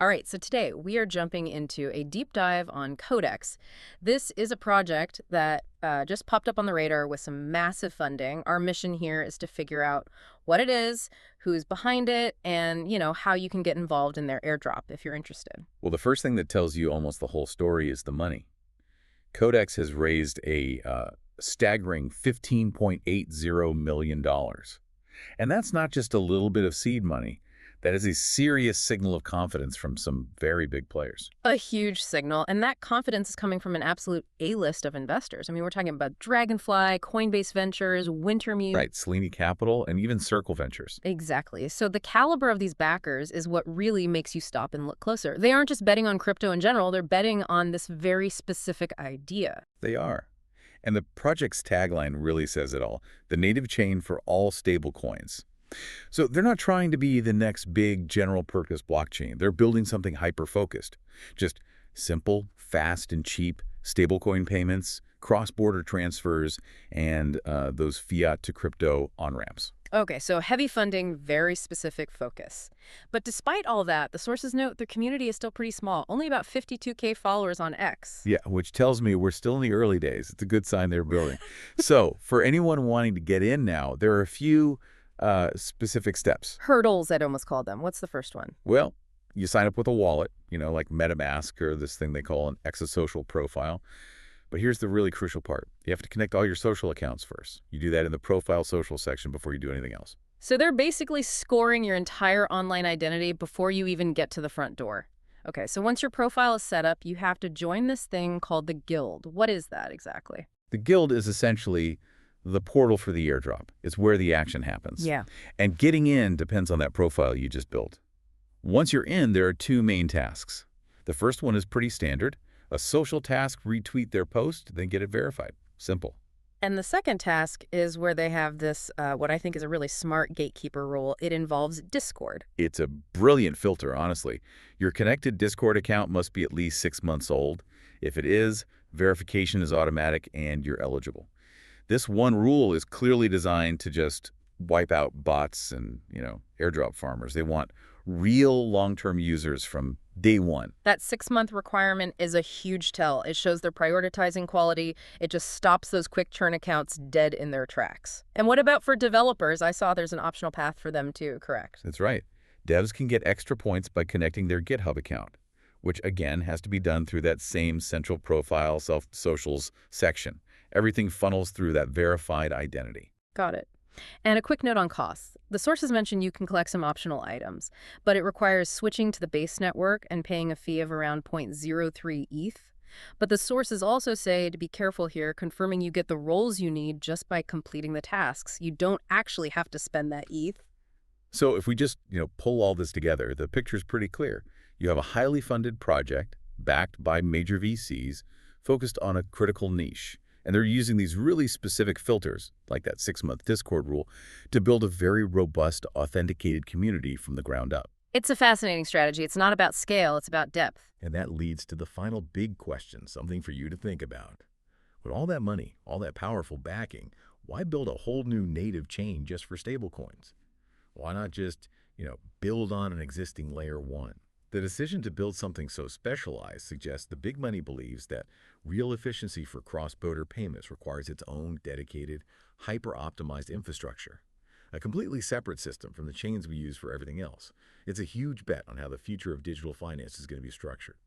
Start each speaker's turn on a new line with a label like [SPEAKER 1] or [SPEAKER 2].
[SPEAKER 1] All right, so today we are jumping into a deep dive on Codex. This is a project that just popped up on the radar with some massive funding. Our mission here is to figure out what it is, who's behind it, and, how you can get involved in their airdrop if you're interested.
[SPEAKER 2] Well, the first thing that tells you almost the whole story is the money. Codex has raised a staggering $15.80 million. And that's not just a little bit of seed money. That is a serious signal of confidence from some very big players.
[SPEAKER 1] A huge signal, and that confidence is coming from an absolute A-list of investors. I mean, we're talking about Dragonfly, Coinbase Ventures, Wintermute.
[SPEAKER 2] Right, Selene Capital, and even Circle Ventures.
[SPEAKER 1] Exactly. So the caliber of these backers is what really makes you stop and look closer. They aren't just betting on crypto in general, they're betting on this very specific idea.
[SPEAKER 2] They are. And the project's tagline really says it all: the native chain for all stable coins. So they're not trying to be the next big general-purpose blockchain. They're building something hyper-focused. Just simple, fast, and cheap stablecoin payments, cross-border transfers, and those fiat-to-crypto on-ramps.
[SPEAKER 1] Okay, so heavy funding, very specific focus. But despite all that, the sources note the community is still pretty small, only about 52K followers on X.
[SPEAKER 2] Yeah, which tells me we're still in the early days. It's a good sign they're building. So for anyone wanting to get in now, there are a few specific steps.
[SPEAKER 1] Hurdles, I'd almost call them. What's the first one?
[SPEAKER 2] Well, you sign up with a wallet, like MetaMask or this thing they call an exasocial profile. But here's the really crucial part. You have to connect all your social accounts first. You do that in the profile social section before you do anything else.
[SPEAKER 1] So they're basically scoring your entire online identity before you even get to the front door. Okay, so once your profile is set up, you have to join this thing called the Guild. What is that exactly?
[SPEAKER 2] The guild is essentially the portal for the airdrop. It's where the action happens.
[SPEAKER 1] Yeah.
[SPEAKER 2] And getting in depends on that profile you just built. Once you're in, there are two main tasks. The first one is pretty standard. A social task: retweet their post, then get it verified. Simple.
[SPEAKER 1] And the second task is where they have this, what I think is a really smart gatekeeper rule. It involves Discord.
[SPEAKER 2] It's a brilliant filter, honestly. Your connected Discord account must be at least 6 months old. If it is, verification is automatic and you're eligible. This one rule is clearly designed to just wipe out bots and, airdrop farmers. They want real long-term users from day one.
[SPEAKER 1] That 6-month requirement is a huge tell. It shows they're prioritizing quality. It just stops those quick churn accounts dead in their tracks. And what about for developers? I saw there's an optional path for them too, correct?
[SPEAKER 2] That's right. Devs can get extra points by connecting their GitHub account, which again has to be done through that same central profile self-socials section. Everything funnels through that verified identity.
[SPEAKER 1] Got it. And a quick note on costs. The sources mention you can collect some optional items, but it requires switching to the base network and paying a fee of around 0.03 ETH. But the sources also say to be careful here, confirming you get the roles you need just by completing the tasks. You don't actually have to spend that ETH.
[SPEAKER 2] So if we just, pull all this together, the picture's pretty clear. You have a highly funded project backed by major VCs focused on a critical niche. And they're using these really specific filters, like that 6-month Discord rule, to build a very robust, authenticated community from the ground up.
[SPEAKER 1] It's a fascinating strategy. It's not about scale, it's about depth.
[SPEAKER 3] And that leads to the final big question, something for you to think about. With all that money, all that powerful backing, why build a whole new native chain just for stablecoins? Why not just, build on an existing layer one? The decision to build something so specialized suggests the big money believes that real efficiency for cross-border payments requires its own dedicated, hyper-optimized infrastructure, a completely separate system from the chains we use for everything else. It's a huge bet on how the future of digital finance is going to be structured.